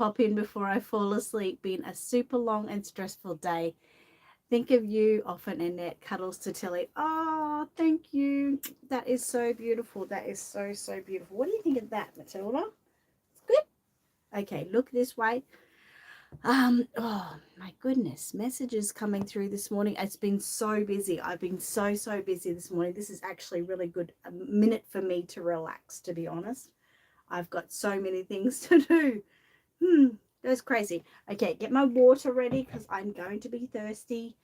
pop in before I fall asleep. Been a super long and stressful day. Think of you often, Annette. Cuddles to Tilly. Oh, thank you. That is so beautiful. That is so, so beautiful. What do you think of that, Matilda? It's good. Okay, look this way. Oh my goodness, messages coming through this morning. It's been so busy. I've been so, so busy this morning. This is actually really good a minute for me to relax, to be honest. I've got so many things to do. That's crazy. Okay, get my water ready because I'm going to be thirsty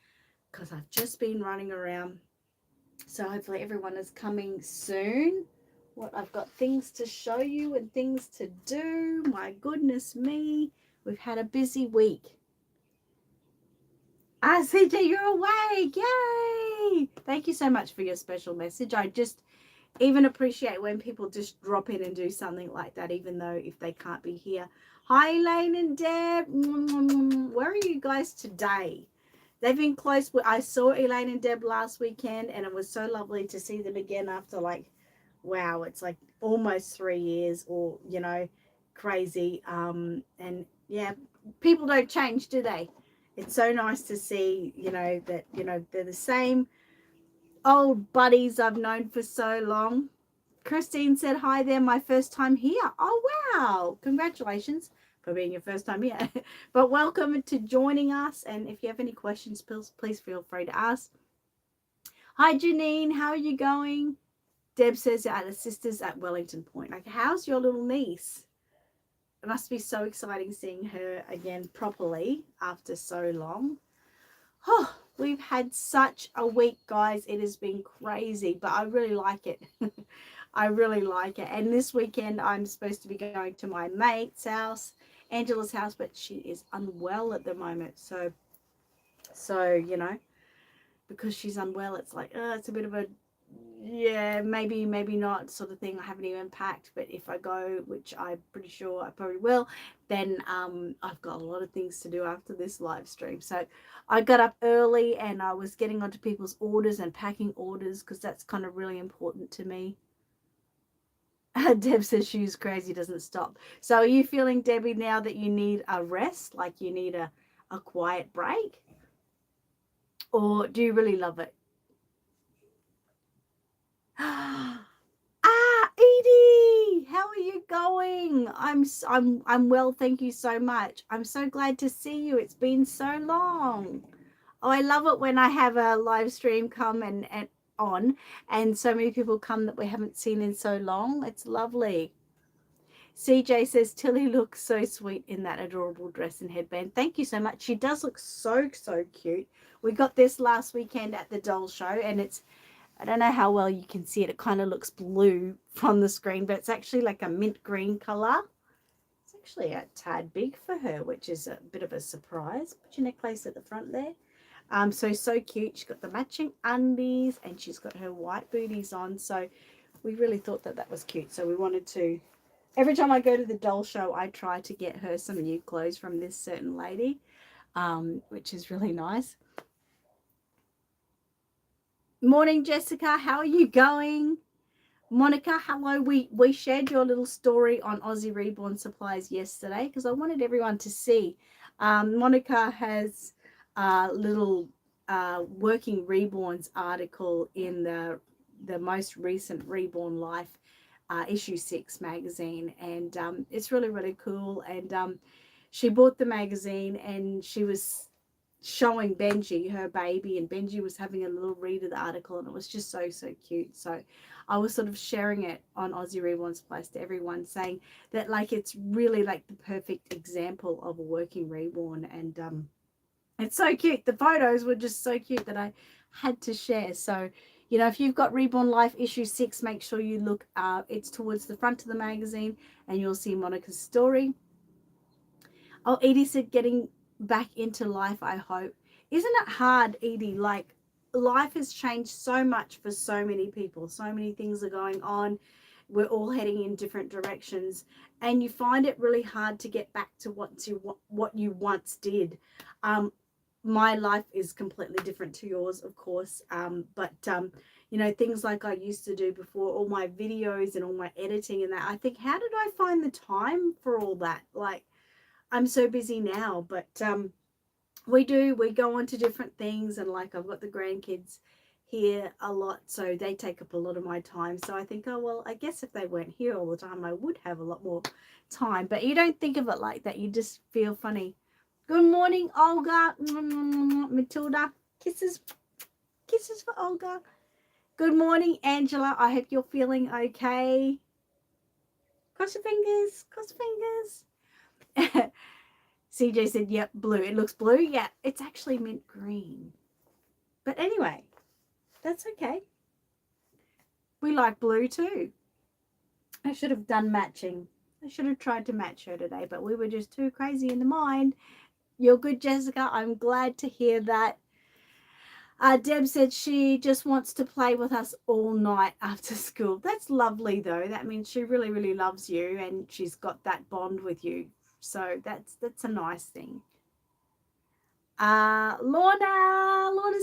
because I've just been running around. So hopefully everyone is coming soon. What I've got things to show you and things to do. My goodness me. We've had a busy week. Ah, CJ, you're awake. Yay. Thank you so much for your special message. I just even appreciate when people just drop in and do something like that, even though if they can't be here. Hi, Elaine and Deb. Where are you guys today? They've been close. I saw Elaine and Deb last weekend, and it was so lovely to see them again after wow, it's like almost 3 years, or crazy. And yeah, people don't change, do they? It's so nice to see, that they're the same old buddies I've known for so long. Christine said hi there, my first time here. Oh, wow. Congratulations for being your first time here. But welcome to joining us. And if you have any questions, please feel free to ask. Hi, Janine. How are you going? Deb says you're at her sister's at Wellington Point. Like, how's your little niece? It must be so exciting seeing her again properly after so long. Oh, we've had such a week, guys. It has been crazy, but I really like it. I really like it. And this weekend, I'm supposed to be going to my mate's house, Angela's house, but she is unwell at the moment. So because she's unwell, it's like, it's a bit of a, yeah, maybe not sort of thing. I haven't even packed, but if I go, which I'm pretty sure I probably will, then I've got a lot of things to do after this live stream. So I got up early and I was getting onto people's orders and packing orders because that's kind of really important to me. Deb says she's crazy, doesn't stop. So are you feeling, Debbie, now that you need a rest, like you need a quiet break? Or do you really love it? Edie, how are you going? I'm well, thank you so much. I'm so glad to see you. It's been so long. Oh, I love it when I have a live stream come and on, and so many people come that we haven't seen in so long. It's lovely. CJ says Tilly looks so sweet in that adorable dress and headband. Thank you so much. She does look so, so cute. We got this last weekend at the doll show, and I don't know how well you can see it. It kind of looks blue from the screen, but it's actually like a mint green color. It's actually a tad big for her, which is a bit of a surprise. Put your necklace at the front there. So cute. She's got the matching undies and she's got her white booties on. So we really thought that was cute. So we wanted to, every time I go to the doll show, I try to get her some new clothes from this certain lady, which is really nice. Morning, Jessica. How are you going? Monica, hello. We shared your little story on Aussie Reborn Supplies yesterday because I wanted everyone to see. Monica has a little Working Reborns article in the most recent Reborn Life issue 6 magazine, and it's really, really cool. And she bought the magazine and she was showing Benji her baby, and Benji was having a little read of the article, and it was just so, so cute. So I was sort of sharing it on Aussie Reborn's Place to everyone, saying that like it's really like the perfect example of a working reborn, and it's so cute. The photos were just so cute that I had to share. So if you've got Reborn Life issue 6, make sure you look. It's towards the front of the magazine, and you'll see Monica's story. Oh, Edie said getting back into life, I hope. Isn't it hard, Edie? Like, life has changed so much for so many people. So many things are going on. We're all heading in different directions, and you find it really hard to get back to what you once did. My life is completely different to yours, of course, but things like I used to do before, all my videos and all my editing and that, I think, how did I find the time for all that? Like, I'm so busy now, but we go on to different things, and like I've got the grandkids here a lot, so they take up a lot of my time. So I think, oh well, I guess if they weren't here all the time, I would have a lot more time. But you don't think of it like that. You just feel funny. Good morning, Olga. Matilda. Kisses for Olga. Good morning, Angela. I hope you're feeling okay. Cross your fingers. Cross your fingers. CJ said, yep, blue. It looks blue. Yeah, it's actually mint green. But anyway, that's okay. We like blue too. I should have done matching. I should have tried to match her today, but we were just too crazy in the mind. You're good, Jessica. I'm glad to hear that. Deb said she just wants to play with us all night after school. That's lovely, though. That means she really, really loves you, and she's got that bond with you. So that's a nice thing. Lorna's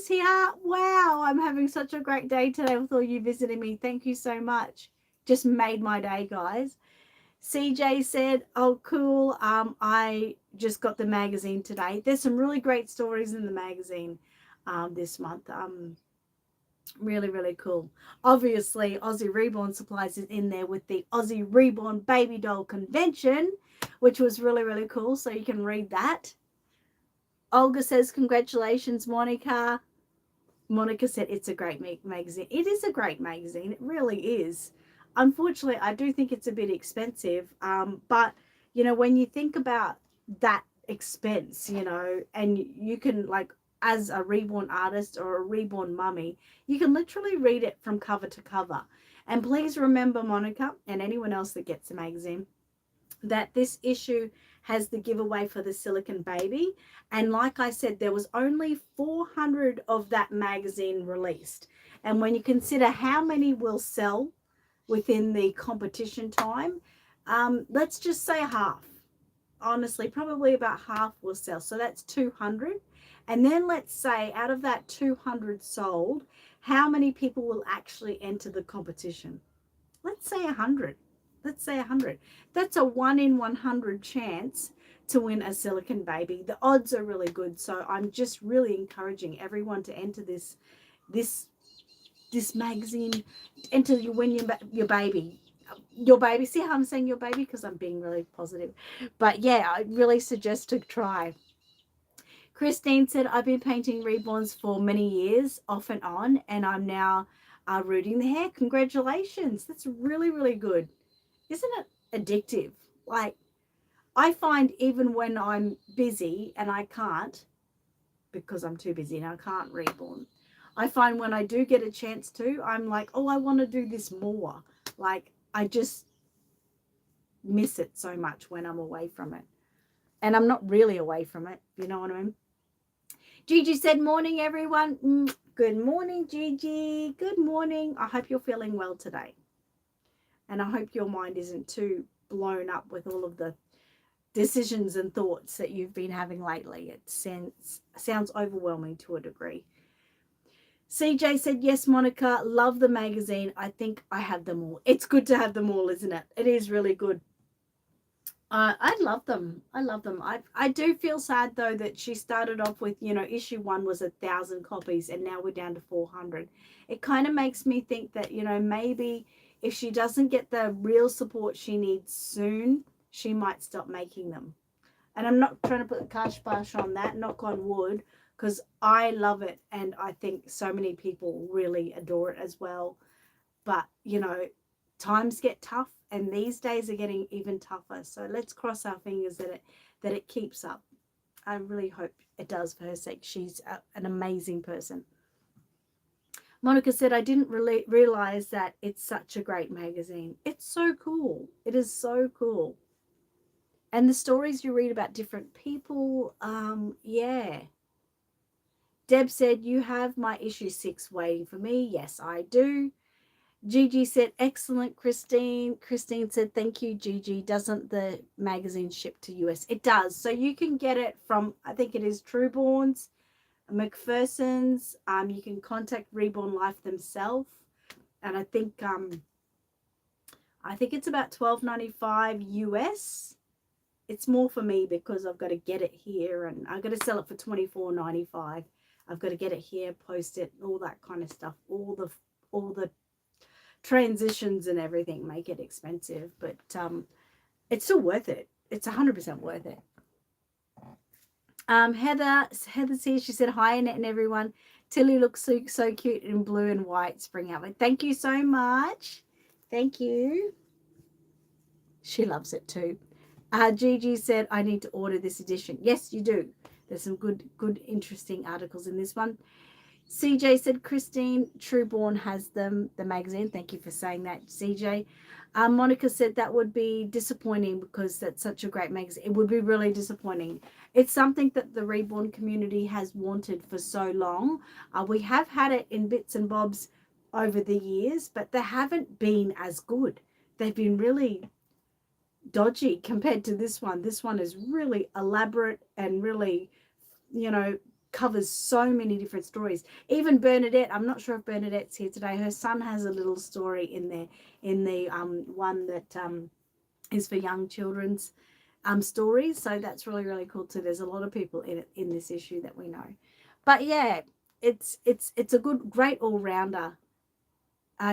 here. Wow, I'm having such a great day today with all you visiting me. Thank you so much. Just made my day, guys. CJ said, oh, cool. I just got the magazine today. There's some really great stories in the magazine this month. Really, really cool. Obviously, Aussie Reborn Supplies is in there with the Aussie Reborn Baby Doll Convention, which was really, really cool. So you can read that. Olga says, congratulations, Monica. Monica said, it's a great magazine. It is a great magazine. It really is. Unfortunately, I do think it's a bit expensive. But, you know, when you think about that expense, you know, and you can, like, as a reborn artist or a reborn mummy, you can literally read it from cover to cover. And please remember, Monica, and anyone else that gets the magazine, that this issue has the giveaway for the silicon baby. And like I said, there was only 400 of that magazine released. And when you consider how many will sell within the competition time, let's just say half. Honestly, probably about half will sell. So that's 200. And then let's say out of that 200 sold, how many people will actually enter the competition? Let's say 100. Let's say 100. That's a 1 in 100 chance to win a silicon baby. The odds are really good. So I'm just really encouraging everyone to enter this magazine, enter you win your baby. Your baby. See how I'm saying your baby? Because I'm being really positive. But yeah, I really suggest to try. Christine said, I've been painting reborns for many years, off and on, and I'm now rooting the hair. Congratulations. That's really, really good. Isn't it addictive? Like, I find even when I'm busy and I can't, because I'm too busy and I can't reborn, I find when I do get a chance to, I'm like, oh, I want to do this more. Like, I just miss it so much when I'm away from it. And I'm not really away from it, you know what I mean? Gigi said, morning, everyone. Good morning, Gigi. Good morning. I hope you're feeling well today. And I hope your mind isn't too blown up with all of the decisions and thoughts that you've been having lately. It sounds overwhelming to a degree. CJ said, yes, Monica, love the magazine. I think I have them all. It's good to have them all, isn't it? It is really good. I love them. I love them. I do feel sad, though, that she started off with, you know, issue 1 was 1,000 copies and now we're down to 400. It kind of makes me think that, you know, maybe if she doesn't get the real support she needs soon, she might stop making them. And I'm not trying to put the kibosh on that, knock on wood, because I love it and I think so many people really adore it as well. But, you know, times get tough and these days are getting even tougher. So let's cross our fingers that it keeps up. I really hope it does for her sake. She's an amazing person. Monica said, I didn't really realize that it's such a great magazine. It's so cool. It is so cool. And the stories you read about different people, yeah. Deb said, you have my issue 6 waiting for me. Yes, I do. Gigi said, excellent, Christine. Christine said, thank you, Gigi. Doesn't the magazine ship to US? It does. So you can get it from, I think it is Trueborn's, McPherson's. You can contact Reborn Life themselves. And I think it's about $12.95 US. it's more for me because I've got to get it here and I've got to sell it for $24.95. I've got to get it here, post it, all that kind of stuff. All the transitions and everything make it expensive, but it's still worth it. It's 100% worth it. Heather's here. She said, hi, Annette and everyone. Tilly looks so cute in blue and white spring outfit. Thank you so much. Thank you. She loves it too. Gigi said, I need to order this edition. Yes, you do. There's some good, interesting articles in this one. CJ said, Christine, Trueborn has them, the magazine. Thank you for saying that, CJ. Monica said that would be disappointing because that's such a great magazine. It would be really disappointing. It's something that the Reborn community has wanted for so long. We have had it in bits and bobs over the years, but they haven't been as good. They've been really dodgy compared to this one. This one is really elaborate and really, covers so many different stories. Even Bernadette, I'm not sure if Bernadette's here today. Her son has a little story in there, in the one that is for young children's stories. So that's really, really cool too. There's a lot of people in this issue that we know. But yeah, it's a great all-rounder.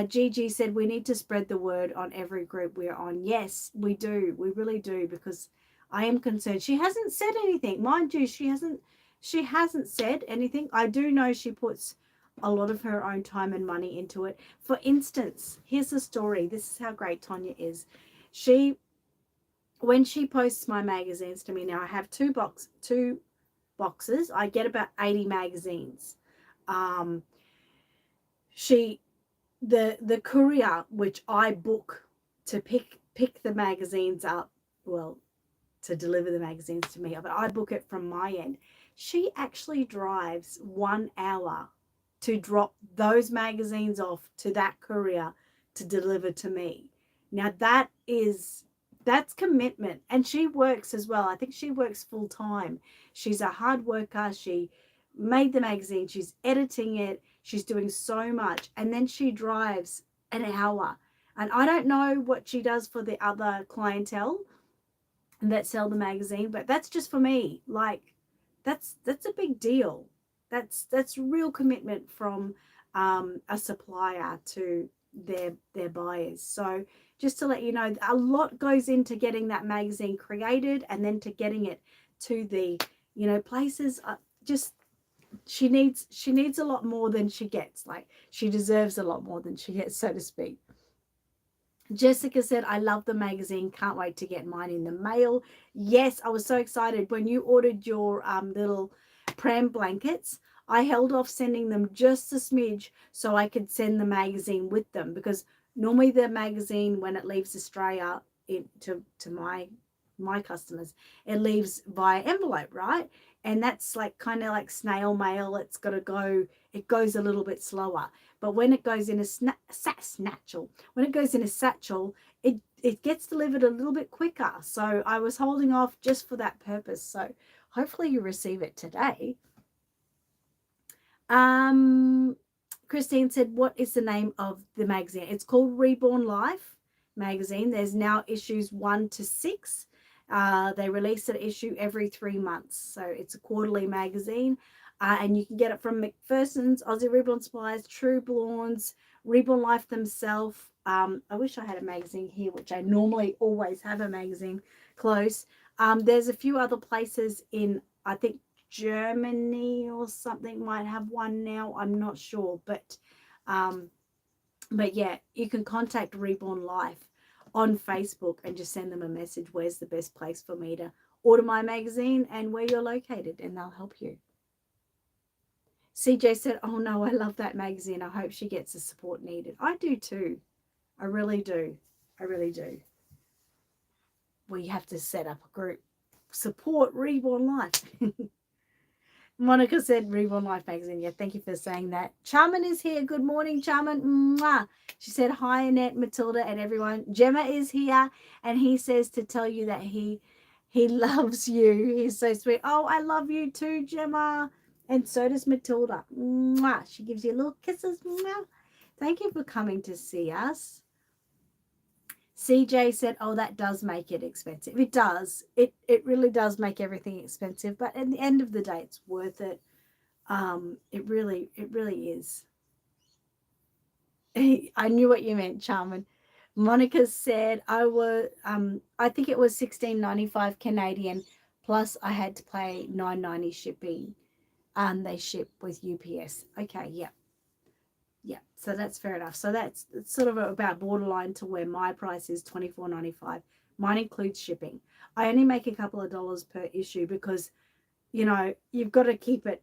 Gigi said we need to spread the word on every group we're on. Yes, we do. We really do, because I am concerned. She hasn't said anything. Mind you, she hasn't said anything. I do know she puts a lot of her own time and money into it. For instance, here's a story. This is how great Tonya is. When she posts my magazines to me, now I have two boxes. I get about 80 magazines. The courier, which I book to pick the magazines up, well, to deliver the magazines to me, but I book it from my end. She actually drives 1 hour to drop those magazines off to that courier to deliver to me. Now that's commitment, and she works as well. I think she works full time. She's a hard worker. She made the magazine. She's editing it. She's doing so much, and then she drives an hour. And I don't know what she does for the other clientele that sell the magazine, but that's just for me. Like, that's a big deal. That's real commitment from a supplier to their buyers. So just to let you know, a lot goes into getting that magazine created and then to getting it to the places. She needs a lot more than she gets. Like, she deserves a lot more than she gets, so to speak. Jessica said, I love the magazine. Can't wait to get mine in the mail. Yes, I was so excited. When you ordered your little pram blankets, I held off sending them just a smidge so I could send the magazine with them, because normally the magazine, when it leaves Australia to my customers, it leaves via envelope, right? And that's like kind of like snail mail. It goes a little bit slower. But when it goes in a satchel, it gets delivered a little bit quicker. So I was holding off just for that purpose. So hopefully you receive it today. Christine said, what is the name of the magazine? It's called Reborn Life magazine. There's now issues 1 to 6. They release an issue every 3 months. So it's a quarterly magazine. And you can get it from McPherson's, Aussie Reborn Supplies, Trueborn's, Reborn Life themselves. I wish I had a magazine here, which I normally always have a magazine close. There's a few other places in, I think, Germany or something might have one now. I'm not sure. But yeah, you can contact Reborn Life on Facebook and just send them a message. Where's the best place for me to order my magazine and where you're located, and they'll help you. CJ said, oh no, I love that magazine. I hope she gets the support needed. I do too. I really do. I really do. We have to set up a group. Support Reborn Life. Monica said Reborn Life magazine. Yeah, thank you for saying that. Charmin is here. Good morning, Charmin. Mwah. She said, hi, Annette, Matilda, and everyone. Gemma is here, and he says to tell you that he loves you. He's so sweet. Oh, I love you too, Gemma. And so does Matilda. Mwah. She gives you little kisses. Mwah. Thank you for coming to see us. CJ said, oh, that does make it expensive. It does. It really does make everything expensive. But at the end of the day, it's worth it. It really is. I knew what you meant, Charmin. Monica said I think it was 16.95 Canadian, plus I had to pay 9.90 shipping. They ship with UPS. Okay, yeah. Yeah, so that's fair enough. So that's sort of about borderline to where my price is $24.95. Mine includes shipping. I only make a couple of dollars per issue because, you've got to keep it.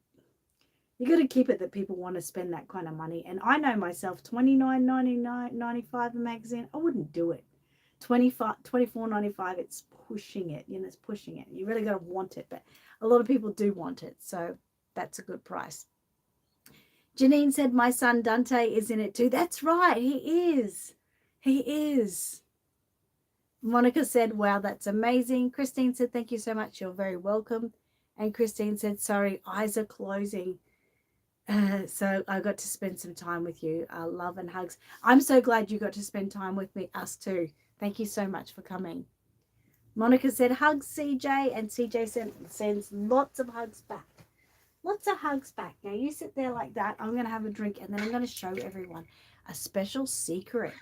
You got to keep it that people want to spend that kind of money. And I know myself, $29.95 a magazine, I wouldn't do it. $24.95, it's pushing it. It's pushing it. You really got to want it, but a lot of people do want it, so that's a good price. Janine said, my son Dante is in it too. That's right, he is. He is. Monica said, wow, that's amazing. Christine said, thank you so much. You're very welcome. And Christine said, sorry, eyes are closing. So I got to spend some time with you. Love and hugs. I'm so glad you got to spend time with me, us too. Thank you so much for coming. Monica said, hugs, CJ. And CJ sends lots of hugs back. Lots of hugs back. Now you sit there like that. I'm going to have a drink and then I'm going to show everyone a special secret.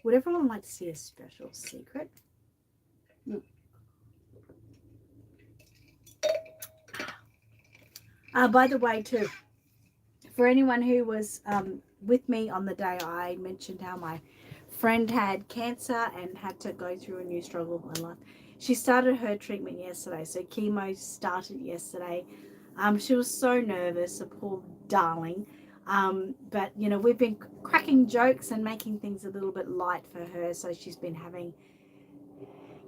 Would everyone like to see a special secret? By the way, too, for anyone who was with me on the day I mentioned how my friend had cancer and had to go through a new struggle in life. She started her treatment yesterday. So chemo started yesterday. She was so nervous, a poor darling. But, we've been cracking jokes and making things a little bit light for her. So she's been having,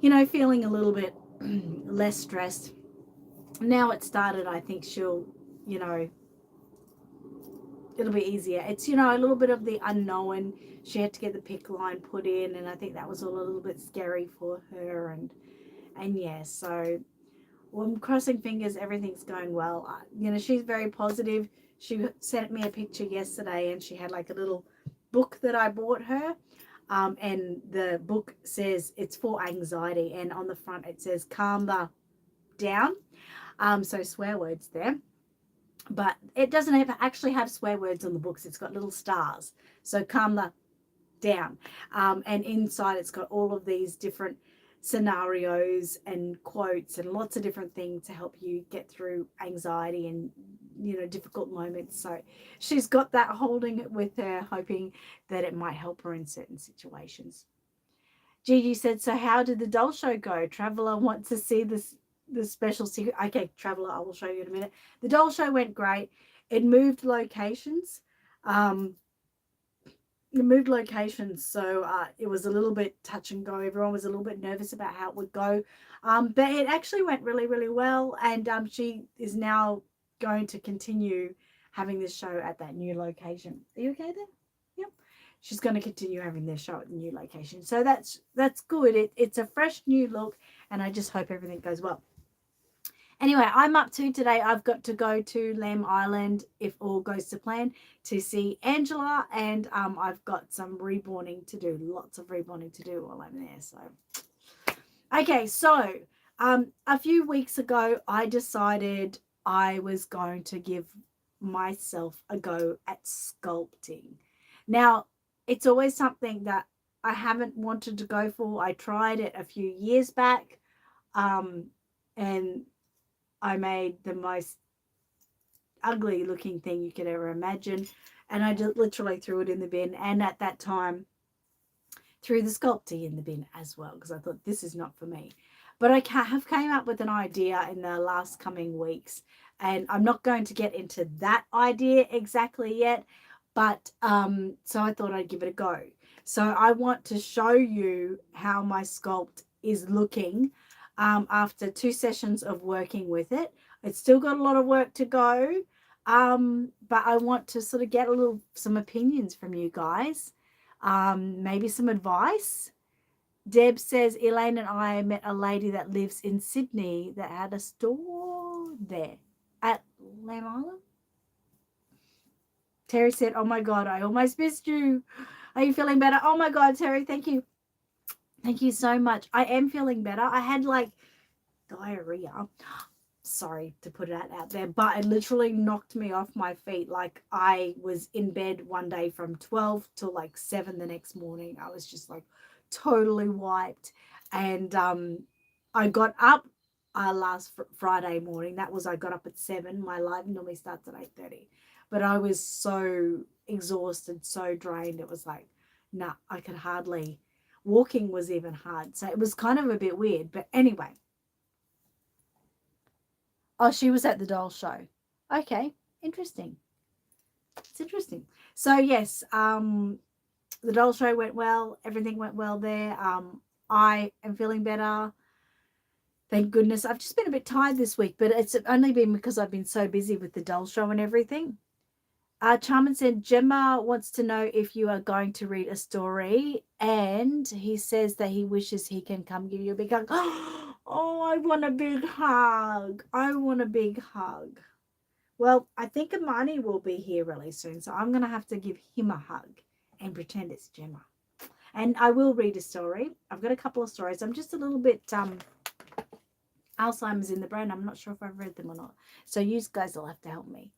feeling a little bit less stressed. Now it started, I think she'll, it'll be easier. It's, a little bit of the unknown. She had to get the PICC line put in, and I think that was all a little bit scary for her. And yeah, so well, I'm crossing fingers everything's going well. She's very positive. She sent me a picture yesterday, and she had like a little book that I bought her. And the book says it's for anxiety, and on the front it says calm the down. So swear words there. But it doesn't actually have swear words on the books. It's got little stars. So calm the down. And inside it's got all of these different scenarios and quotes and lots of different things to help you get through anxiety and difficult moments. So she's got that, holding it with her, hoping that it might help her in certain situations. Gigi said, so how did the doll show go? Traveller wants to see the special secret. Okay, Traveller, I will show you in a minute. The doll show went great. It moved locations. So it was a little bit touch and go. Everyone was a little bit nervous about how it would go, but it actually went really, really well. And she is now going to continue having this show at that new location. Are you okay there? Yep. She's going to continue having this show at the new location. So that's good. It's a fresh new look, and I just hope everything goes well. Anyway, I'm up to today. I've got to go to Lamb Island, if all goes to plan, to see Angela, and I've got some reborning to do, lots of reborning to do while I'm there. So, okay, so a few weeks ago, I decided I was going to give myself a go at sculpting. Now, it's always something that I haven't wanted to go for. I tried it a few years back, and I made the most ugly looking thing you could ever imagine, and I just literally threw it in the bin, and at that time threw the sculpting in the bin as well, because I thought this is not for me. But I have came up with an idea in the last coming weeks, and I'm not going to get into that idea exactly yet, but so I thought I'd give it a go. So I want to show you how my sculpt is looking after 2 sessions of working with it. It's still got a lot of work to go, but I want to sort of get some opinions from you guys, maybe some advice. Deb says, Elaine and I met a lady that lives in Sydney that had a store there at Lamb Island. Terry said, oh my God, I almost missed you. Are you feeling better? Oh my God, Terry, thank you. Thank you so much. I am feeling better. I had like diarrhea. Sorry to put that out there, but it literally knocked me off my feet. Like I was in bed one day from 12 till like 7 the next morning. I was just like totally wiped. And I got up last Friday morning. That was, I got up at 7. My live normally starts at 8:30. But I was so exhausted, so drained. It was like, nah, I could hardly, walking was even hard. So it was kind of a bit weird. But anyway, oh, she was at the doll show. Okay, interesting. It's interesting. So yes, the doll show went well. Everything went well there. I am feeling better. Thank goodness. I've just been a bit tired this week, but it's only been because I've been so busy with the doll show and everything. Charmin said, Gemma wants to know if you are going to read a story, and he says that he wishes he can come give you a big hug. Oh, I want a big hug. I want a big hug. Well, I think Imani will be here really soon, so I'm going to have to give him a hug and pretend it's Gemma. And I will read a story. I've got a couple of stories. I'm just a little bit Alzheimer's in the brain. I'm not sure if I've read them or not. So you guys will have to help me.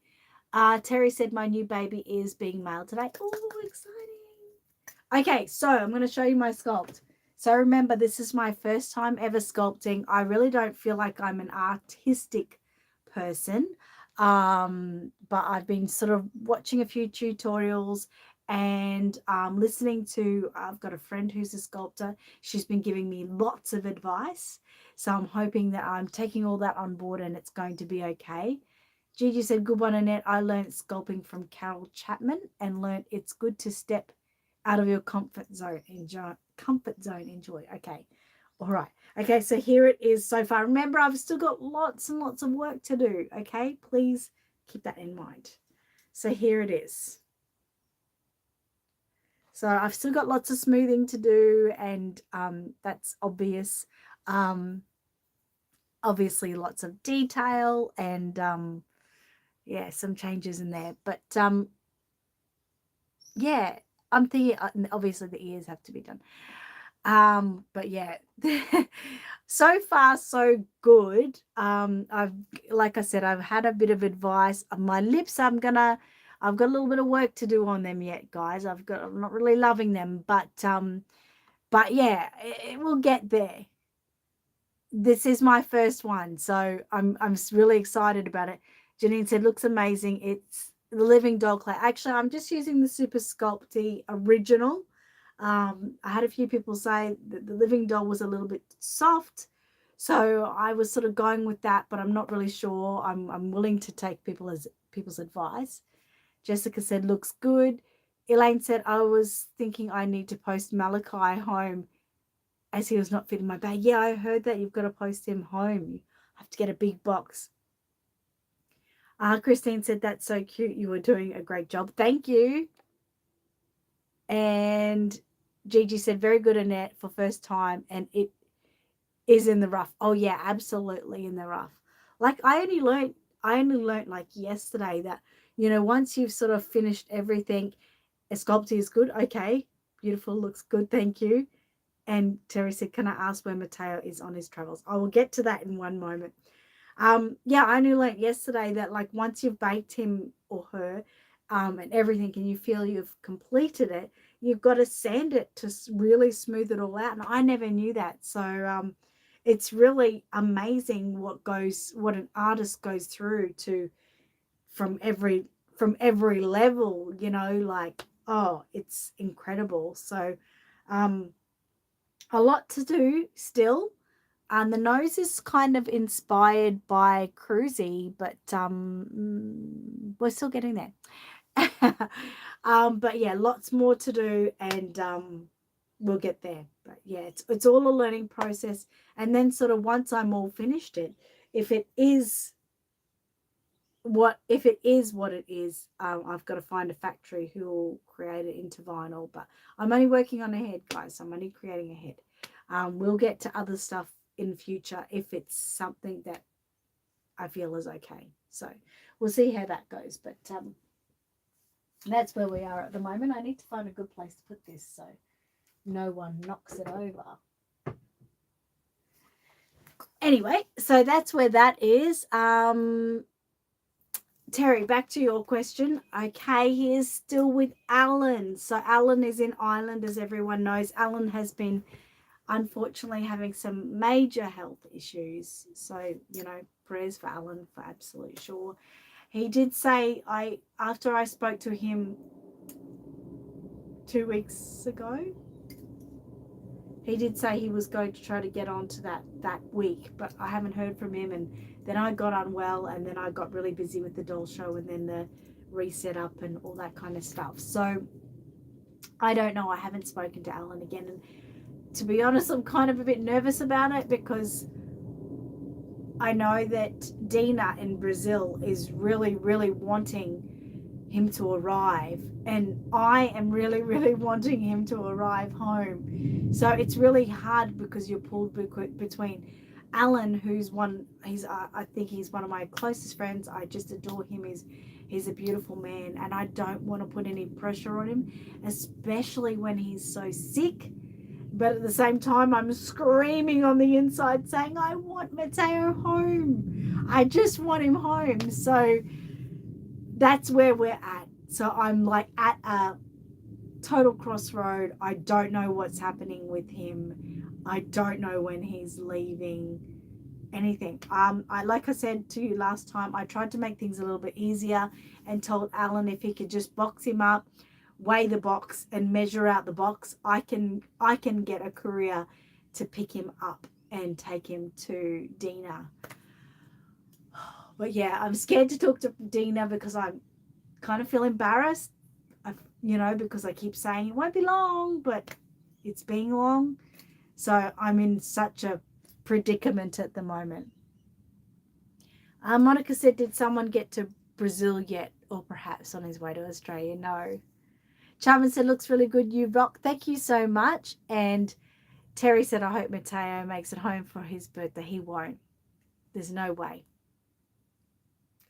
Terry said my new baby is being mailed today. Oh, exciting. Okay, so I'm going to show you my sculpt. So remember, this is my first time ever sculpting. I really don't feel like I'm an artistic person. But I've been sort of watching a few tutorials and listening to, I've got a friend who's a sculptor. She's been giving me lots of advice. So I'm hoping that I'm taking all that on board and it's going to be okay. Gigi said, good one, Annette. I learned sculpting from Carol Chapman and learned it's good to step out of your comfort zone. Enjoy. Okay. All right. Okay, so here it is so far. Remember, I've still got lots and lots of work to do. Okay, please keep that in mind. So here it is. So I've still got lots of smoothing to do, and that's obvious. Obviously, lots of detail and yeah, some changes in there. But yeah, I'm thinking obviously the ears have to be done. But yeah, so far so good. Like I said, I've had a bit of advice. My lips, I've got a little bit of work to do on them yet, guys. I'm not really loving them, but yeah, it will get there. This is my first one, so I'm really excited about it. Janine said, looks amazing. It's the living doll clay. Actually, I'm just using the Super Sculpty original. I had a few people say that the living doll was a little bit soft, so I was sort of going with that, but I'm not really sure. I'm willing to take people's advice. Jessica said, looks good. Elaine said, I was thinking I need to post Malachi home as he was not fitting my bag. Yeah, I heard that you've got to post him home. You have to get a big box. Christine said, that's so cute. You were doing a great job. Thank you. And Gigi said, very good, Annette, for first time. And it is in the rough. Oh, yeah, absolutely in the rough. Like I only learned like yesterday that, you know, once you've sort of finished everything, a sculpting is good. Okay, beautiful, looks good. Thank you. And Terry said, can I ask where Matteo is on his travels? I will get to that in one moment. Yeah, I only learned yesterday that like once you've baked him or her and everything and you feel you've completed it, you've got to sand it to really smooth it all out. And I never knew that. So it's really amazing what an artist goes through to from every level, you know, like, oh, it's incredible. So a lot to do still. And the nose is kind of inspired by Cruzy, but we're still getting there. But yeah, lots more to do, and we'll get there. But yeah, it's all a learning process. And then sort of once I'm all finished it, if it is what it is, I've got to find a factory who will create it into vinyl. But I'm only working on a head, guys. I'm only creating a head. We'll get to other stuff in the future if it's something that I feel is okay. So we'll see how that goes. But that's where we are at the moment. I need to find a good place to put this so no one knocks it over. Anyway, so that's where that is. Terry, back to your question. Okay, he is still with Alan. So Alan is in Ireland, as everyone knows. Alan has been unfortunately having some major health issues. So, prayers for Alan for absolute sure. He did say, after I spoke to him 2 weeks ago, he did say he was going to try to get on to that week, but I haven't heard from him. And then I got unwell, and then I got really busy with the doll show, and then the reset up and all that kind of stuff. So I don't know. I haven't spoken to Alan again. And to be honest, I'm kind of a bit nervous about it, because I know that Dina in Brazil is really, really wanting him to arrive, and I am really, really wanting him to arrive home. So it's really hard, because you're pulled between Alan, I think he's one of my closest friends. I just adore him. He's a beautiful man, and I don't want to put any pressure on him, especially when he's so sick. But at the same time, I'm screaming on the inside saying, I want Matteo home. I just want him home. So that's where we're at. So I'm like at a total crossroad. I don't know what's happening with him. I don't know when he's leaving, anything. Like I said to you last time, I tried to make things a little bit easier and told Alan if he could just box him up, weigh the box and measure out the box, I can get a courier to pick him up and take him to Dina. But yeah, I'm scared to talk to Dina, because I kind of feel embarrassed, because I keep saying it won't be long, but it's being long. So I'm in such a predicament at the moment. Monica said, did someone get to Brazil yet, or perhaps on his way to Australia? No. Charmin said, looks really good, you rock. Thank you so much. And Terry said, I hope Matteo makes it home for his birthday. He won't. There's no way.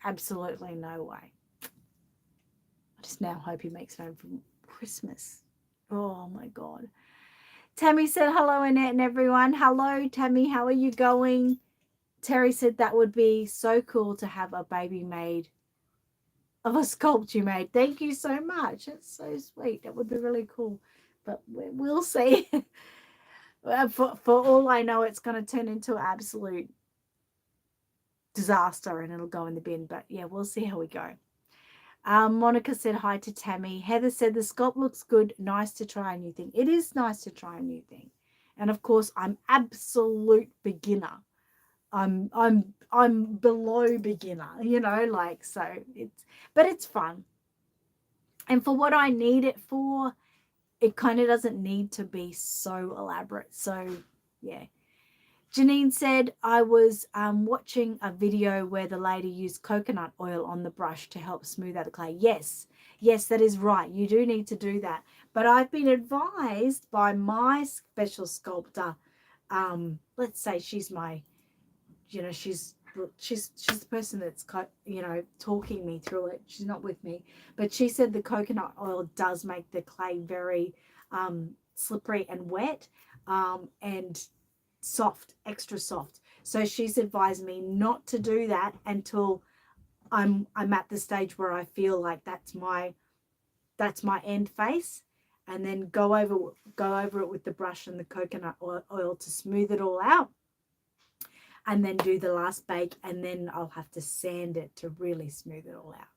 Absolutely no way. I just now hope he makes it home for Christmas. Oh my God. Tammy said, hello, Annette and everyone. Hello, Tammy. How are you going? Terry said that would be so cool to have a baby made of a sculpture you made. Thank you so much. That's so sweet. That would be really cool. But we'll see. For all I know, it's going to turn into an absolute disaster and it'll go in the bin. But yeah, we'll see how we go. Monica said hi to Tammy. Heather said the sculpt looks good. Nice to try a new thing. It is nice to try a new thing. And of course, I'm absolute beginner. I'm below beginner, so it's fun. And for what I need it for, it kind of doesn't need to be so elaborate. So yeah. Janine said, I was watching a video where the lady used coconut oil on the brush to help smooth out the clay. Yes, that is right. You do need to do that. But I've been advised by my special sculptor, let's say she's my, she's the person that's, talking me through it. She's not with me. But she said the coconut oil does make the clay very slippery and wet and soft, extra soft. So she's advised me not to do that until I'm at the stage where I feel like that's my end face, and then go over it with the brush and the coconut oil to smooth it all out, and then do the last bake, and then I'll have to sand it to really smooth it all out.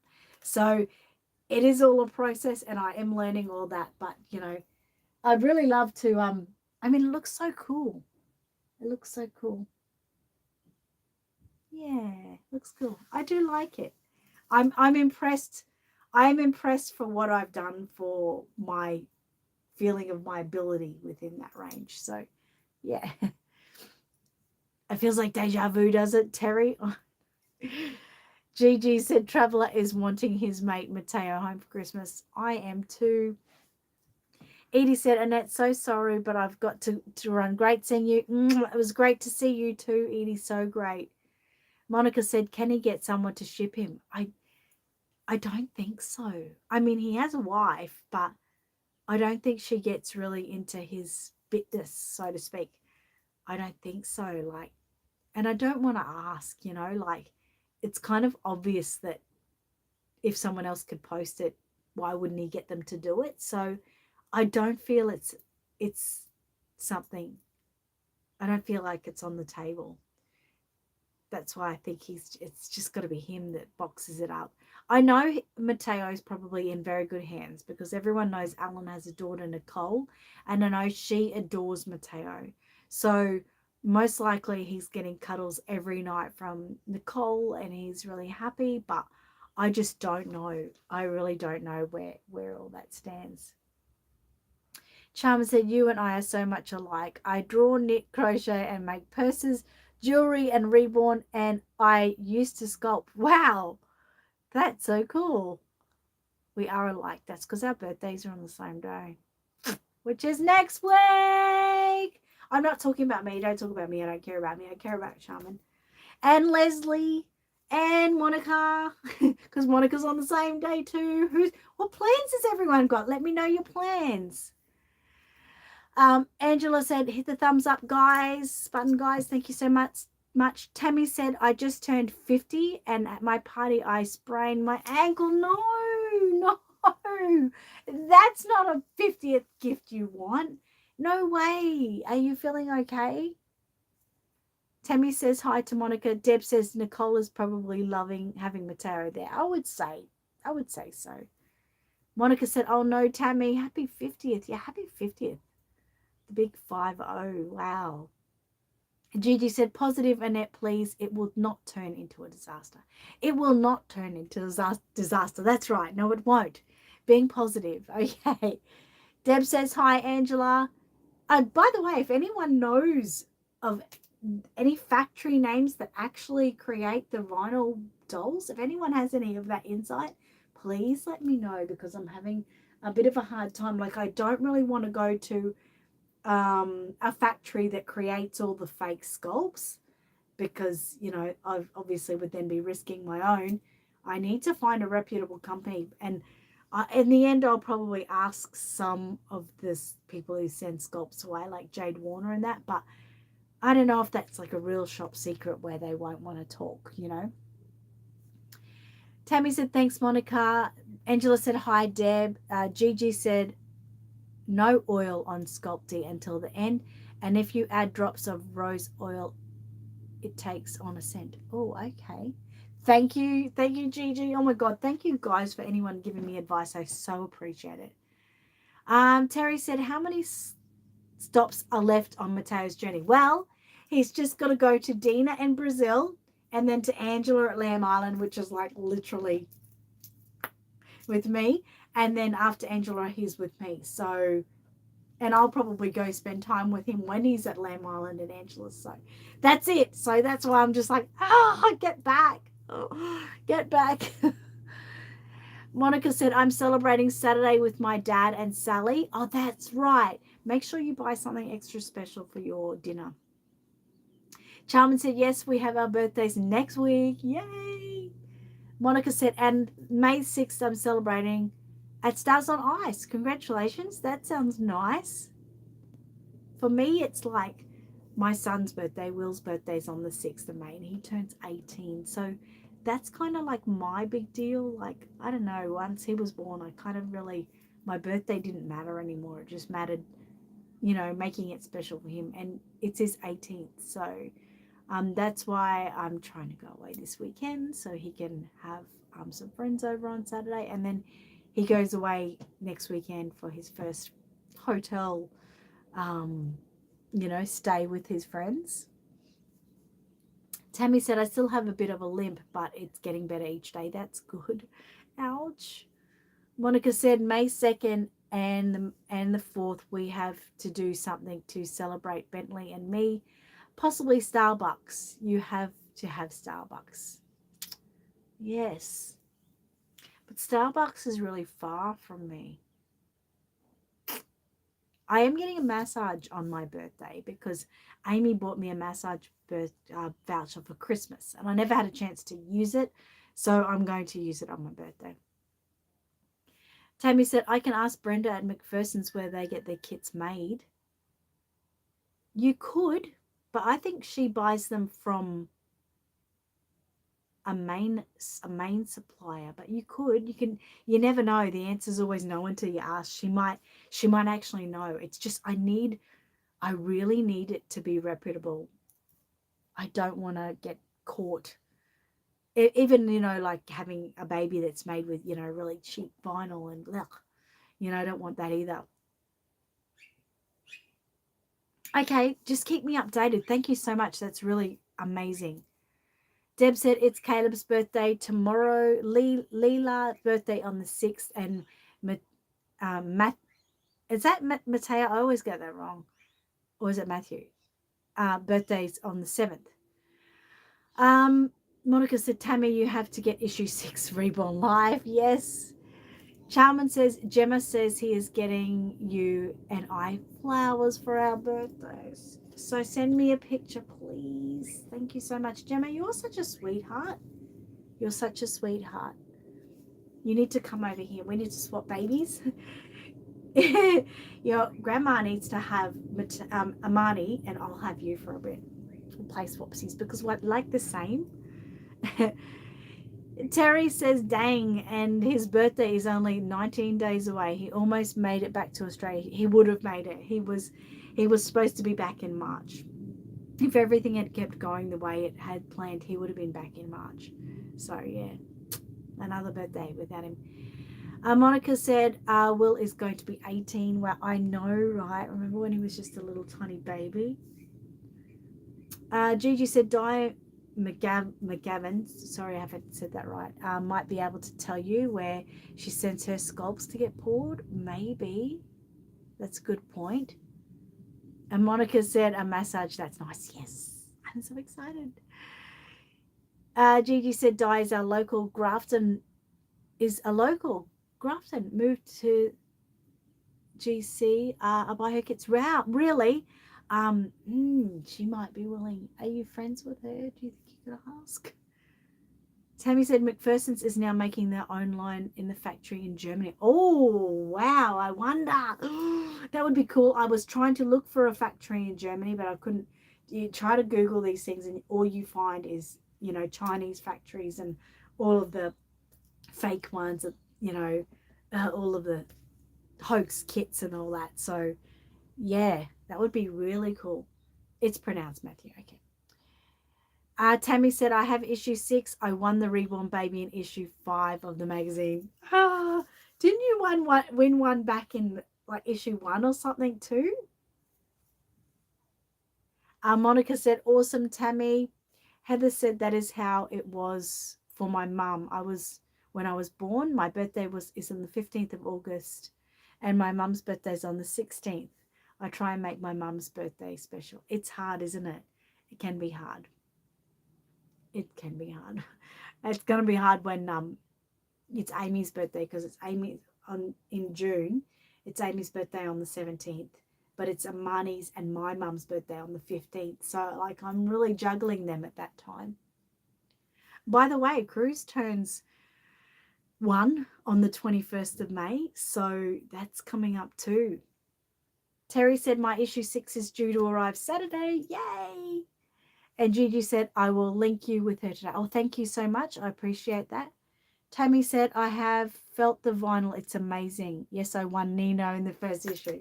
So it is all a process, and I am learning all that. But I'd really love to it looks so cool. It looks so cool. Yeah, looks cool. I do like it. I'm impressed. I'm impressed for what I've done for my feeling of my ability within that range. So, yeah. It feels like deja vu, does it, Terry? Gigi said Traveller is wanting his mate Matteo home for Christmas. I am too. Edie said, Annette, so sorry, but I've got to run. Great seeing you. It was great to see you too, Edie. So great. Monica said, can he get someone to ship him? I don't think so. I mean, he has a wife, but I don't think she gets really into his bitness, so to speak. I don't think so. And I don't want to ask, you know, like it's kind of obvious that if someone else could post it, why wouldn't he get them to do it? So I don't feel it's something, I don't feel like it's on the table. That's why I think it's just got to be him that boxes it up. I know Matteo's probably in very good hands because everyone knows Alan has a daughter, Nicole, and I know she adores Matteo. So most likely he's getting cuddles every night from Nicole and he's really happy, but I just don't know. I really don't know where all that stands. Charmer said, you and I are so much alike. I draw, knit, crochet, and make purses, jewelry, and Reborn, and I used to sculpt. Wow, that's so cool. We are alike. That's because our birthdays are on the same day, which is next week. I'm not talking about me. Don't talk about me. I don't care about me. I care about Charmin and Leslie and Monica because Monica's on the same day too. What plans has everyone got? Let me know your plans. Angela said, hit the thumbs up, guys. Button, guys. Thank you so much. Tammy said, I just turned 50 and at my party I sprained my ankle. No. That's not a 50th gift you want. No way. Are you feeling okay? Tammy says hi to Monica. Deb says Nicole is probably loving having Matteo there. I would say so. Monica said, oh no, Tammy, happy 50th. Yeah, happy 50th. The big 5-0. Wow. Gigi said, positive, Annette, please. It will not turn into a disaster. It will not turn into a disaster. That's right. No, it won't. Being positive. Okay. Deb says, hi, Angela. By the way, if anyone knows of any factory names that actually create the vinyl dolls, if anyone has any of that insight, please let me know because I'm having a bit of a hard time. Like, I don't really want to go to a factory that creates all the fake sculpts because, you know, I obviously would then be risking my own. I need to find a reputable company, and in the end I'll probably ask some of this people who send sculpts away, like Jade Warner and that, but I don't know if that's like a real shop secret where they won't want to talk, you know. Tammy said, thanks, Monica. Angela said, hi, Deb. Gigi said, no oil on Sculpty until the end, and if you add drops of rose oil it takes on a scent. Oh, okay. Thank you, Gigi. Oh my god, thank you guys for anyone giving me advice. I so appreciate it. Terry said, how many stops are left on Matteo's journey? Well, he's just got to go to Dina in Brazil and then to Angela at Lamb Island, which is like literally with me, and then after Angela he's with me. So, and I'll probably go spend time with him when he's at Lamb Island and Angela's. So that's it. So that's why I'm just like, get back. Get back. Monica said, I'm celebrating Saturday with my dad and Sally. Oh, that's right. Make sure you buy something extra special for your dinner. Charmin said, yes, we have our birthdays next week. Yay. Monica said, and May 6th, I'm celebrating at Stars on Ice. Congratulations. That sounds nice. For me, it's like my son's birthday. Will's birthday's on the 6th of May, and he turns 18. So that's kind of like my big deal. Like, I don't know, once he was born, I kind of really, my birthday didn't matter anymore. It just mattered, you know, making it special for him. And it's his 18th. So that's why I'm trying to go away this weekend so he can have some friends over on Saturday. And then he goes away next weekend for his first hotel, you know, stay with his friends. Tammy said, I still have a bit of a limp, but it's getting better each day. That's good. Ouch. Monica said, May 2nd and the 4th, we have to do something to celebrate Bentley and me. Possibly Starbucks. You have to have Starbucks. Yes. But Starbucks is really far from me. I am getting a massage on my birthday because Amy bought me a massage voucher for Christmas and I never had a chance to use it. So I'm going to use it on my birthday. Tammy said, I can ask Brenda at McPherson's where they get their kits made. You could, but I think she buys them from a main supplier. But you never know. The answer's always no until you ask. She might actually know. It's just I really need it to be reputable. I don't want to get caught. Even, like having a baby that's made with, really cheap vinyl and I don't want that either. Okay, just keep me updated. Thank you so much. That's really amazing. Deb said it's Caleb's birthday tomorrow. Leela birthday on the 6th, and Matt. Is that Matteo? I always get that wrong. Or is it Matthew? Birthdays on the 7th. Monica said, Tammy, you have to get issue 6 Reborn live. Yes. Charman says, Gemma says he is getting you and I flowers for our birthdays. So send me a picture, please. Thank you so much. Gemma, you're such a sweetheart. You're such a sweetheart. You need to come over here. We need to swap babies. Your grandma needs to have Amani, and I'll have you for a bit. We'll play swapsies because what like the same. Terry says, dang, and his birthday is only 19 days away. He almost made it back to Australia. He would have made it. He was supposed to be back in March. If everything had kept going the way it had planned, he would have been back in March. So, yeah, another birthday without him. Monica said, Will is going to be 18. Well, I know, right? Remember when he was just a little tiny baby? Gigi said, Di McGavin, sorry I haven't said that right, might be able to tell you where she sends her scalps to get poured. Maybe. That's a good point. And Monica said, a massage. That's nice. Yes. I'm so excited. Gigi said, Di is our local Grafton. Is a local Grafton. Moved to GC. I buy her kits. Wow. Really? She might be willing. Are you friends with her? Do you think you could ask? Tammy said McPherson's is now making their own line in the factory in Germany. Oh, wow. I wonder. That would be cool. I was trying to look for a factory in Germany, but I couldn't. You try to Google these things and all you find is, Chinese factories and all of the fake ones, all of the hoax kits and all that. So, yeah, that would be really cool. It's pronounced Matthew. Okay. Tammy said, I have issue 6. I won the Reborn baby in issue 5 of the magazine. Didn't you win one back in like issue 1 or something too? Monica said, awesome, Tammy. Heather said that is how it was for my mum. When I was born, my birthday is on the 15th of August and my mum's birthday is on the 16th. I try and make my mum's birthday special. It's hard, isn't it? It can be hard. It can be hard. It's going to be hard when it's Amy's birthday because it's Amy in June. It's Amy's birthday on the 17th, but it's Amani's and my mum's birthday on the 15th. So like I'm really juggling them at that time. By the way, Cruz turns 1 on the 21st of May, so that's coming up too. Terry said my issue 6 is due to arrive Saturday. Yay! And Gigi said, I will link you with her today. Oh, thank you so much. I appreciate that. Tammy said, I have felt the vinyl. It's amazing. Yes, I won Nino in the first issue.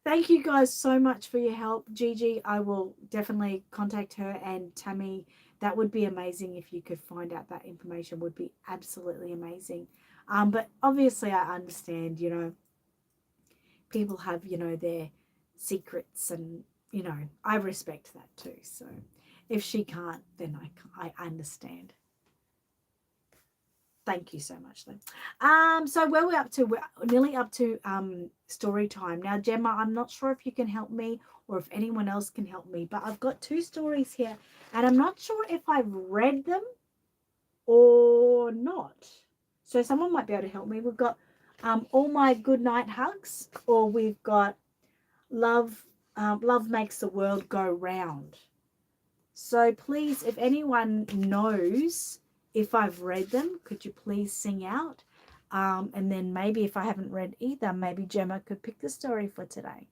Thank you guys so much for your help. Gigi, I will definitely contact her, and Tammy, that would be amazing if you could find out that information. Would be absolutely amazing. But obviously I understand, people have, their secrets and, I respect that too. So if she can't, then I understand. Thank you so much, though. So where we're up to, we're nearly up to story time. Now, Gemma, I'm not sure if you can help me or if anyone else can help me, but I've got 2 stories here, and I'm not sure if I've read them or not. So someone might be able to help me. We've got All My Good Night Hugs, or we've got Love Makes the World Go Round. So please, if anyone knows if I've read them, could you please sing out? And then maybe if I haven't read either, maybe Gemma could pick the story for today.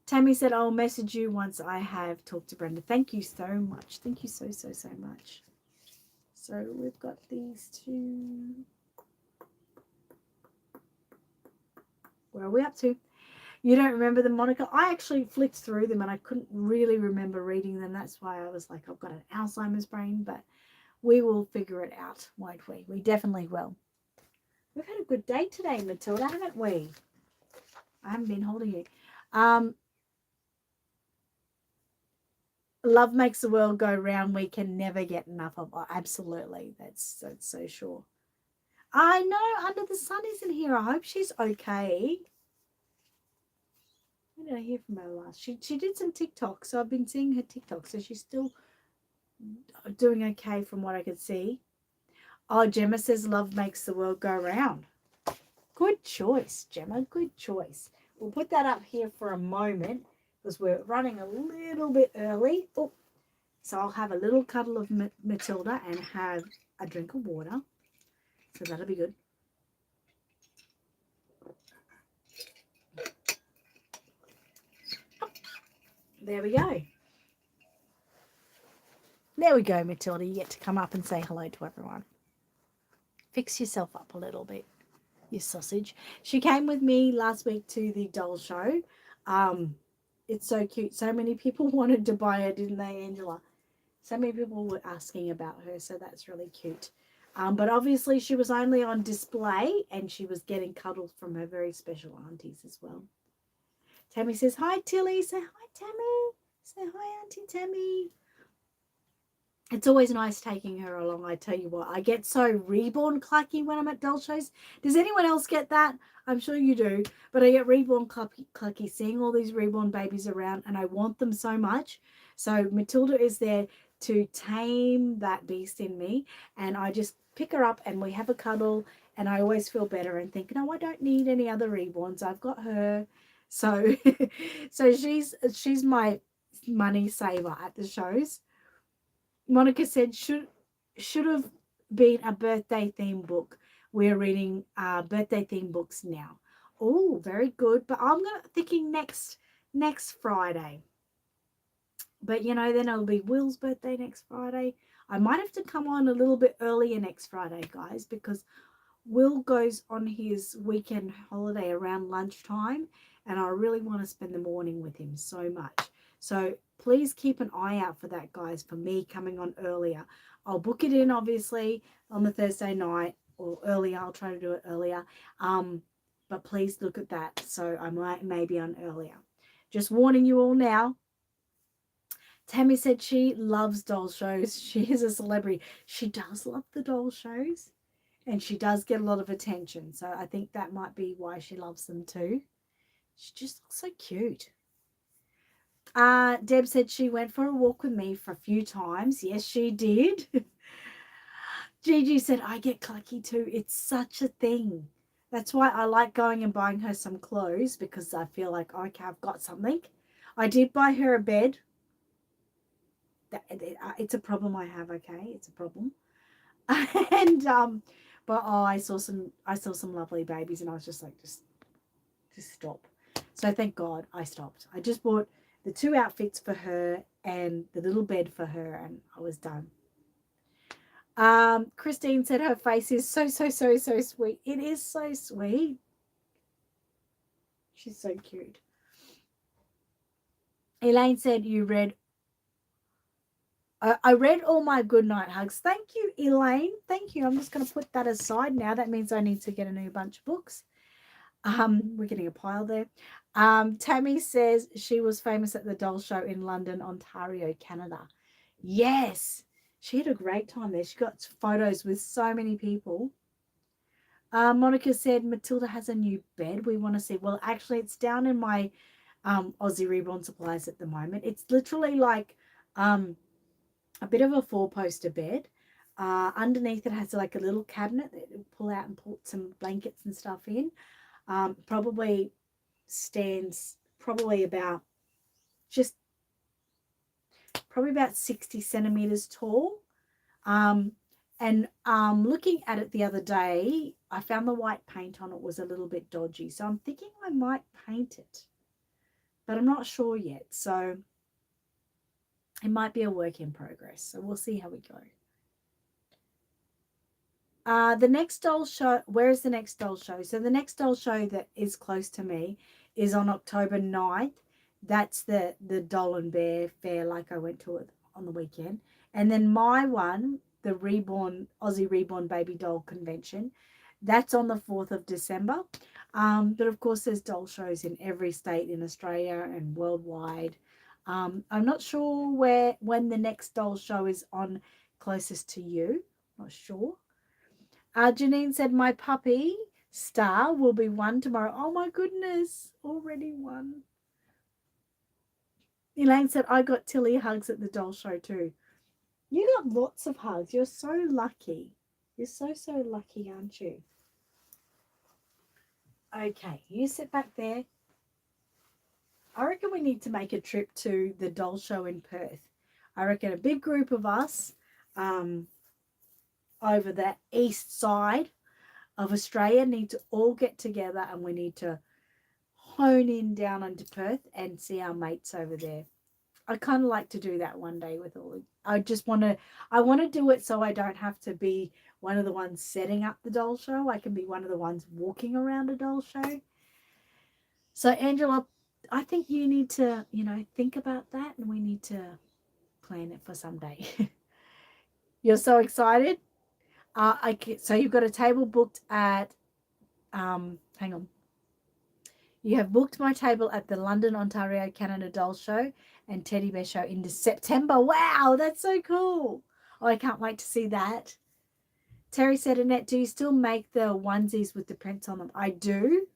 Tammy said, I'll message you once I have talked to Brenda. Thank you so much. Thank you so, so, so much. So we've got these two. Where are we up to? You don't remember them, Monica? I actually flicked through them and I couldn't really remember reading them. That's why I was like, I've got an Alzheimer's brain, but we will figure it out, won't we? We definitely will. We've had a good day today, Matilda, haven't we? I haven't been holding you. Love makes the world go round. We can never get enough of. Oh, absolutely. That's so sure. I know Under the Sun isn't here. I hope she's okay. When did I hear from her last? She did some TikTok, so I've been seeing her TikTok. So she's still doing okay from what I could see. Oh, Gemma says love makes the world go round. Good choice, Gemma. Good choice. We'll put that up here for a moment because we're running a little bit early. Oh, so I'll have a little cuddle of Matilda and have a drink of water. So that'll be good. There we go. There we go, Matilda. You get to come up and say hello to everyone. Fix yourself up a little bit, you sausage. She came with me last week to the doll show. It's so cute. So many people wanted to buy her, didn't they, Angela? So many people were asking about her, so that's really cute. But obviously she was only on display and she was getting cuddles from her very special aunties as well. Tammy says, hi, Tilly. Say hi, Tammy. Say hi, Auntie Tammy. It's always nice taking her along, I tell you what. I get so Reborn clucky when I'm at doll shows. Does anyone else get that? I'm sure you do. But I get Reborn clucky seeing all these Reborn babies around, and I want them so much. So Matilda is there to tame that beast in me, and I just pick her up and we have a cuddle, and I always feel better and think, no, I don't need any other Reborns. I've got her. So so she's my money saver at the shows. Monica said should have been a birthday theme book. We're reading birthday theme books now. Oh, very good. But I'm thinking next Friday. But you know, then it'll be Will's birthday next Friday. I might have to come on a little bit earlier next Friday, guys, because Will goes on his weekend holiday around lunchtime, and I really want to spend the morning with him so much. So please keep an eye out for that, guys, for me coming on earlier. I'll book it in, obviously, on the Thursday night or earlier. I'll try to do it earlier. But please look at that. So I might maybe on earlier. Just warning you all now. Tammy said she loves doll shows. She is a celebrity. She does love the doll shows. And she does get a lot of attention. So I think that might be why she loves them too. She just looks so cute. Deb said she went for a walk with me for a few times. Yes, she did. Gigi said, I get clucky too. It's such a thing. That's why I like going and buying her some clothes, because I feel like, okay, I've got something. I did buy her a bed. It's a problem I have, okay? It's a problem. And but I saw some lovely babies, and I was just like, just stop. So thank God I stopped. I just bought the 2 outfits for her and the little bed for her, and I was done. Christine said her face is so sweet. It is so sweet. She's so cute. Elaine said you read. I read all my good night hugs. Thank you, Elaine. Thank you. I'm just going to put that aside now. That means I need to get a new bunch of books. We're getting a pile there. Tammy says she was famous at the doll show in London, Ontario, Canada. Yes, she had a great time there. She got photos with so many people. Monica said Matilda has a new bed. We want to see. Well, actually, it's down in my Aussie Reborn supplies at the moment. It's literally like a bit of a 4-poster bed. Underneath it has like a little cabinet that you pull out and put some blankets and stuff in. Probably stands about 60 centimeters tall. And looking at it the other day, I found the white paint on it was a little bit dodgy, so I'm thinking I might paint it. but I'm not sure yet. So it might be a work in progress. So we'll see how we go. The next doll show, where is the next doll show? So the next doll show that is close to me is on October 9th. That's the Doll and Bear Fair, like I went to it on the weekend. And then my one, the Reborn, Aussie Reborn Baby Doll Convention, that's on the 4th of December. But of course, there's doll shows in every state in Australia and worldwide. I'm not sure when the next doll show is on closest to you. Not sure. Janine said, my puppy, Star, will be 1 tomorrow. Oh, my goodness. Already 1. Elaine said, I got Tilly hugs at the doll show too. You got lots of hugs. You're so lucky. You're so, so lucky, aren't you? Okay, you sit back there. I reckon we need to make a trip to the doll show in Perth. I reckon a big group of us over the east side of Australia need to all get together, and we need to hone in down into Perth and see our mates over there. I kind of like to do that one day with all of, I want to do it so I don't have to be one of the ones setting up the doll show. I can be one of the ones walking around a doll show. So Angela, I think you need to, think about that, and we need to plan it for someday. You're so excited. So you've got a table booked at, hang on. You have booked my table at the London, Ontario, Canada Doll Show and Teddy Bear Show in September. Wow, that's so cool. Oh, I can't wait to see that. Terry said, Annette, do you still make the onesies with the prints on them? I do.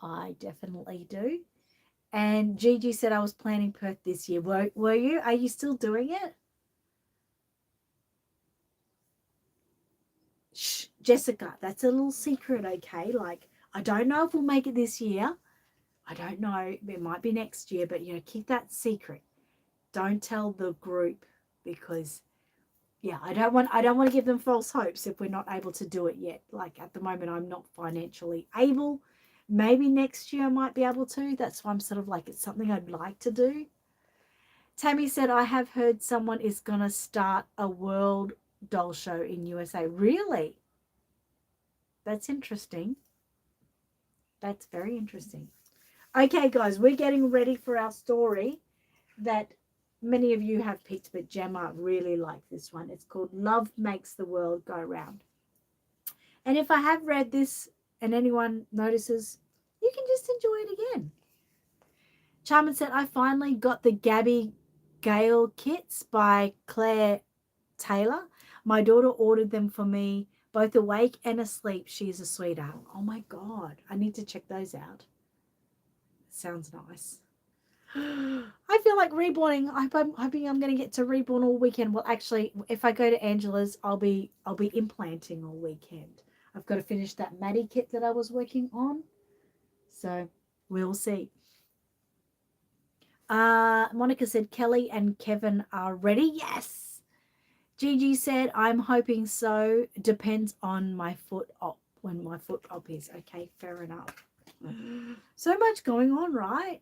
I definitely do. And Gigi said, I was planning Perth this year. Were you? Are you still doing it? Shh, Jessica, that's a little secret, okay? Like, I don't know if we'll make it this year. I don't know. It might be next year, but, keep that secret. Don't tell the group, because, yeah, I don't want to give them false hopes if we're not able to do it yet. Like, at the moment, I'm not financially able. Maybe next year I might be able to. That's why I'm sort of like, it's something I'd like to do. Tammy said, I have heard someone is going to start a world doll show in USA. Really? That's interesting. That's very interesting. Okay, guys, we're getting ready for our story that many of you have picked, but Gemma really liked this one. It's called Love Makes the World Go Round. And if I have read this and anyone notices, you can just enjoy it again. Charmin said, I finally got the Gabby Gale kits by Claire Taylor. My daughter ordered them for me, both awake and asleep. She's a sweetheart. Oh my God, I need to check those out. Sounds nice. I feel like reborning. I'm hoping I'm going to get to reborn all weekend. Well, actually, if I go to Angela's, I'll be implanting all weekend. I've got to finish that Maddie kit that I was working on. So we'll see. Monica said Kelly and Kevin are ready. Yes. Gigi said, I'm hoping so. Depends on my foot op, when my foot op is. Okay, fair enough. So much going on, right?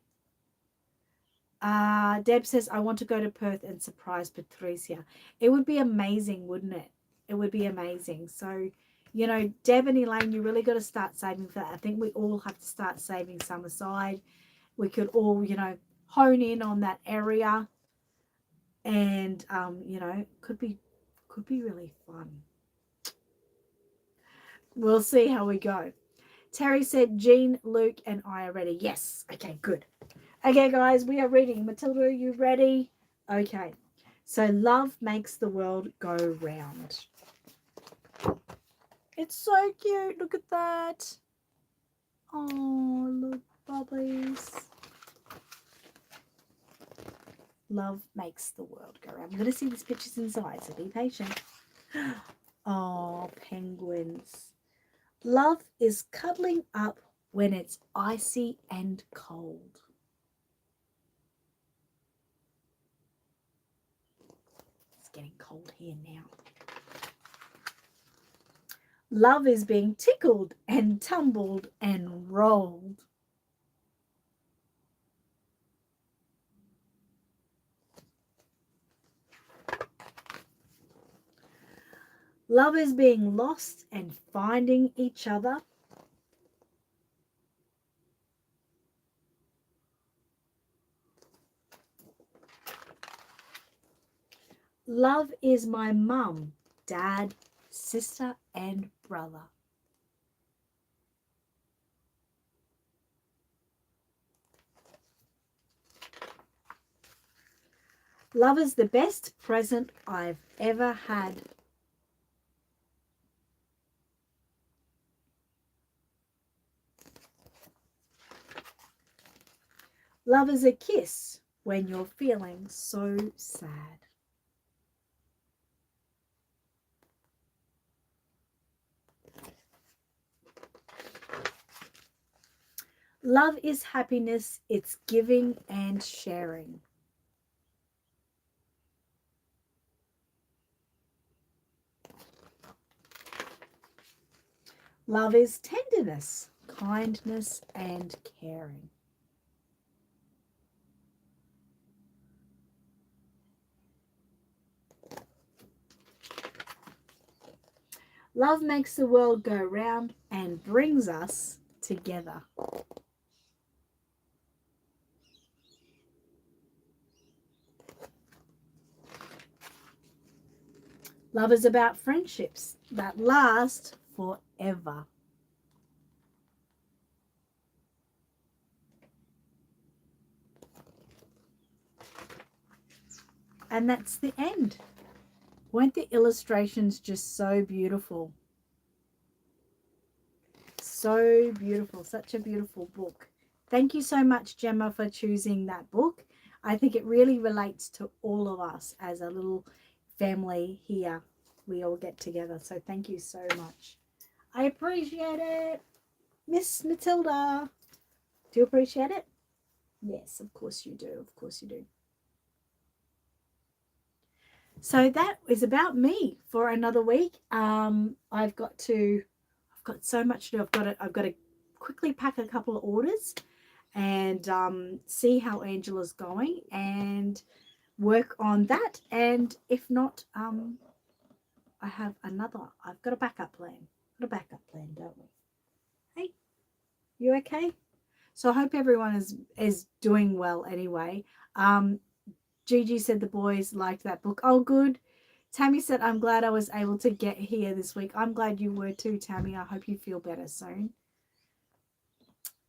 Deb says, I want to go to Perth and surprise Patricia. It would be amazing, wouldn't it? It would be amazing. So, Deb and Elaine, you really got to start saving for that. I think we all have to start saving some aside. We could all, hone in on that area, and, could be really fun. We'll see how we go. Terry said, Jean, Luke, and I are ready. Yes. Okay, good. Okay, guys, we are reading. Matilda, are you ready? Okay. So, Love Makes the World Go Round. It's so cute. Look at that. Oh, look, bubblies. Love makes the world go round. I'm going to see these pictures inside, so be patient. Oh, penguins. Love is cuddling up when it's icy and cold. It's getting cold here now. Love is being tickled and tumbled and rolled. Lovers being lost and finding each other. Love is my mum, dad, sister, and brother. Love is the best present I've ever had. Love is a kiss when you're feeling so sad. Love is happiness, it's giving and sharing. Love is tenderness, kindness, and caring. Love makes the world go round and brings us together. Love is about friendships that last forever. And that's the end. Weren't the illustrations just so beautiful? So beautiful. Such a beautiful book. Thank you so much, Gemma, for choosing that book. I think it really relates to all of us as a little family here. We all get together. So thank you so much. I appreciate it. Miss Matilda. Do you appreciate it? Yes, of course you do. Of course you do. So that is about me for another week. I've got so much to do. I've got to quickly pack a couple of orders and see how Angela's going and work on that. And if not, I've got a backup plan. Got a backup plan, don't we? Hey, you okay? So I hope everyone is doing well anyway. Gigi said the boys liked that book. Oh, good. Tammy said, I'm glad I was able to get here this week. I'm glad you were too, Tammy. I hope you feel better soon.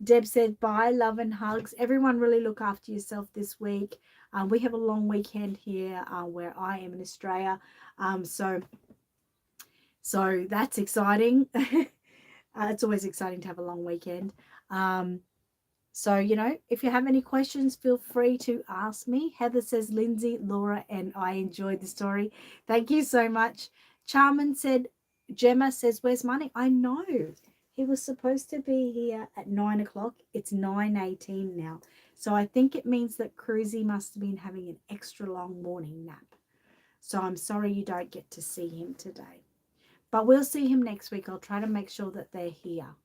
Deb said, bye, love and hugs. Everyone really look after yourself this week. We have a long weekend here where I am in Australia. So that's exciting. It's always exciting to have a long weekend. So, if you have any questions, feel free to ask me. Heather says, Lindsay, Laura, and I enjoyed the story. Thank you so much. Charmin said, Gemma says, where's money? I know. He was supposed to be here at 9 o'clock. It's 9:18 now. So I think it means that Cruzy must have been having an extra long morning nap. So I'm sorry you don't get to see him today. But we'll see him next week. I'll try to make sure that they're here.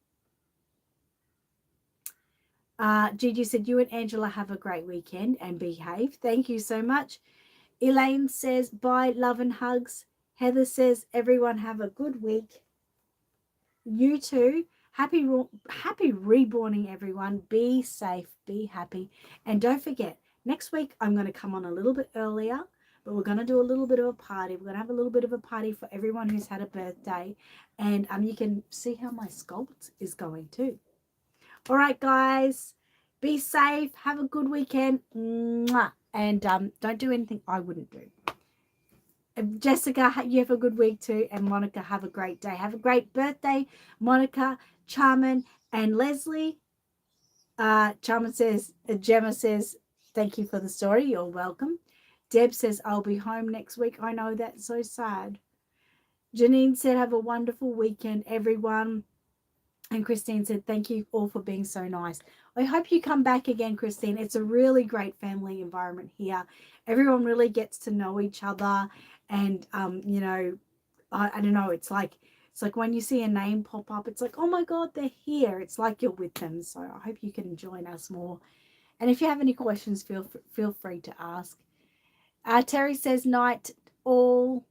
Gigi said, you and Angela have a great weekend and behave. Thank you so much. Elaine says, bye, love and hugs. Heather says, everyone have a good week. You too. Happy reborning, everyone. Be safe, be happy. And don't forget, next week I'm going to come on a little bit earlier, but we're going to do a little bit of a party. We're going to have a little bit of a party for everyone who's had a birthday. And you can see how my sculpt is going too. All right, guys, be safe. Have a good weekend. Mwah. And don't do anything I wouldn't do. Jessica, you have a good week too. And Monica, have a great day. Have a great birthday, Monica, Charmin, and Leslie. Gemma says, thank you for the story. You're welcome. Deb says, I'll be home next week. I know, that's so sad. Janine said, have a wonderful weekend, everyone. And Christine said, thank you all for being so nice. I hope you come back again, Christine. It's a really great family environment here. Everyone really gets to know each other. And, I don't know, it's like when you see a name pop up, it's like, oh my God, they're here. It's like you're with them. So I hope you can join us more. And if you have any questions, feel free to ask. Terry says, night all.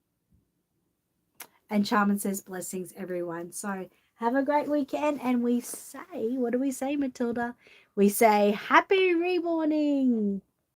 And Charmin says blessings, everyone. So have a great weekend. And we say, what do we say, Matilda? We say happy reborning.